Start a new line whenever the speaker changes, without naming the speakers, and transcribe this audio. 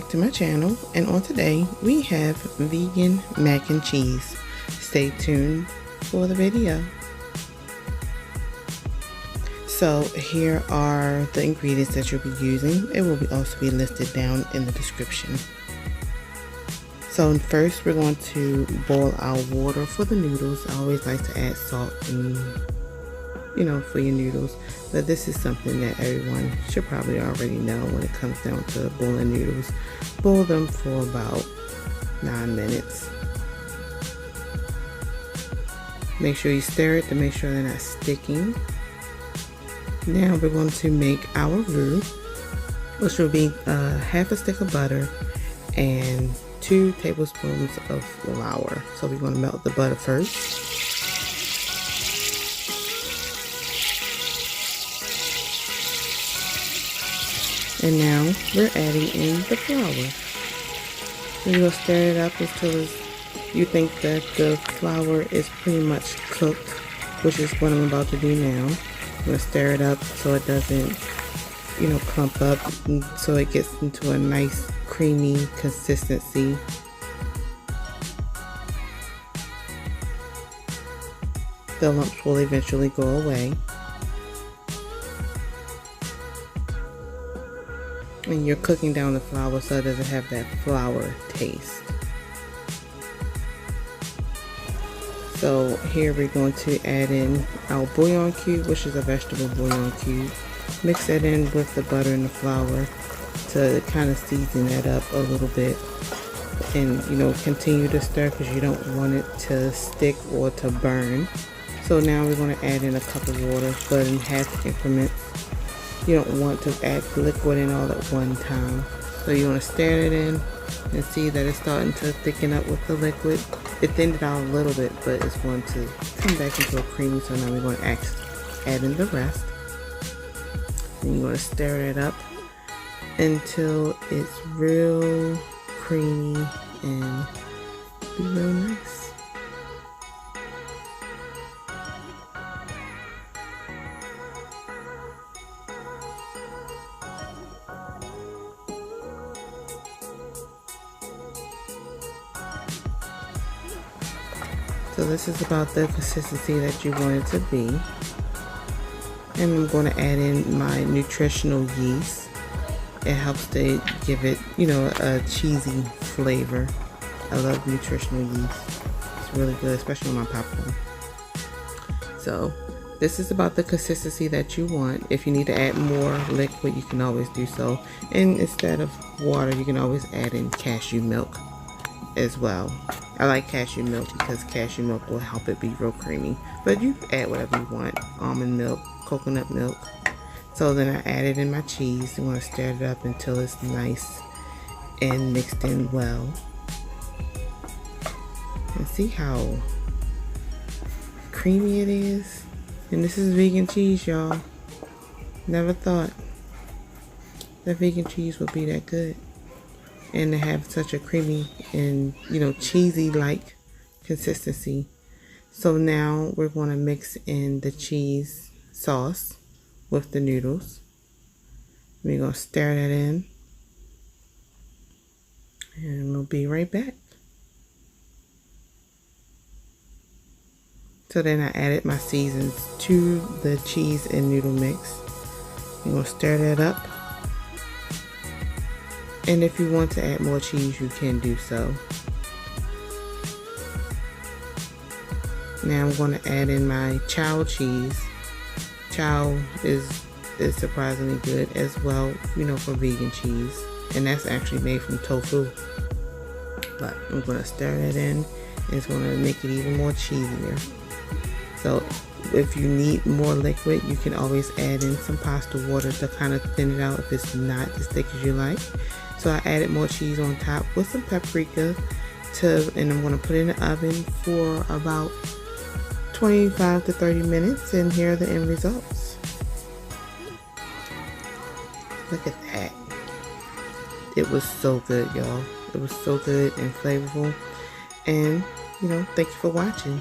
back to my channel, and on today we have vegan mac and cheese. Stay tuned for the video. So here are the ingredients that you'll be using. It will also be listed down in the description. So first we're going to boil our water for the noodles. I always like to add salt and for your noodles, but this is something that everyone should probably already know when it comes down to boiling noodles. Boil them for about 9 minutes. Make sure you stir it to make sure they're not sticking. Now we're going to make our roux, which will be half a stick of butter and 2 tablespoons of flour. So we're going to melt the butter first. And now we're adding in the flour. And you'll stir it up until you think that the flour is pretty much cooked, which is what I'm about to do now. I'm going to stir it up so it doesn't, clump up, and so it gets into a nice creamy consistency. The lumps will eventually go away. And you're cooking down the flour so it doesn't have that flour taste. So here we're going to add in our bouillon cube, which is a vegetable bouillon cube. Mix that in with the butter and the flour to kind of season that up a little bit. And continue to stir because you don't want it to stick or to burn. So now we're going to add in a cup of water, but in half increments. You don't want to add liquid in all at one time. So you want to stir it in and see that it's starting to thicken up with the liquid. It thinned it out a little bit, but it's going to come back into a creamy. So now we're going to add in the rest. And you're going to stir it up until it's real creamy and be real nice. So this is about the consistency that you want it to be. And I'm going to add in my Nutritional yeast. It helps to give it, a cheesy flavor. I love Nutritional yeast. It's really good, especially on my popcorn. So this is about the consistency that you want. If you need to add more liquid, you can always do so. And instead of water, you can always add in cashew milk as well. I like cashew milk because cashew milk will help it be real creamy. But you add whatever you want. Almond milk, coconut milk. So then I added in my cheese. I'm going to stir it up until it's nice and mixed in well. And see how creamy it is. And this is vegan cheese, y'all. Never thought that vegan cheese would be that good. And to have such a creamy and cheesy like consistency. So now we're going to mix in the cheese sauce with the noodles. We're going to stir that in, and we'll be right back. So then I added my seasons to the cheese and noodle mix. We're going to stir that up. And if you want to add more cheese, you can do so. Now I'm going to add in my Chao cheese. Chao is surprisingly good as well, for vegan cheese. And that's actually made from tofu. But I'm going to stir that in. And it's going to make it even more cheesier. So if you need more liquid, you can always add in some pasta water to kind of thin it out if it's not as thick as you like. So I added more cheese on top with some paprika and I'm going to put it in the oven for about 25 to 30 minutes, and here are the end results. Look at that. It was so good, y'all. It was so good and flavorful. And, thank you for watching.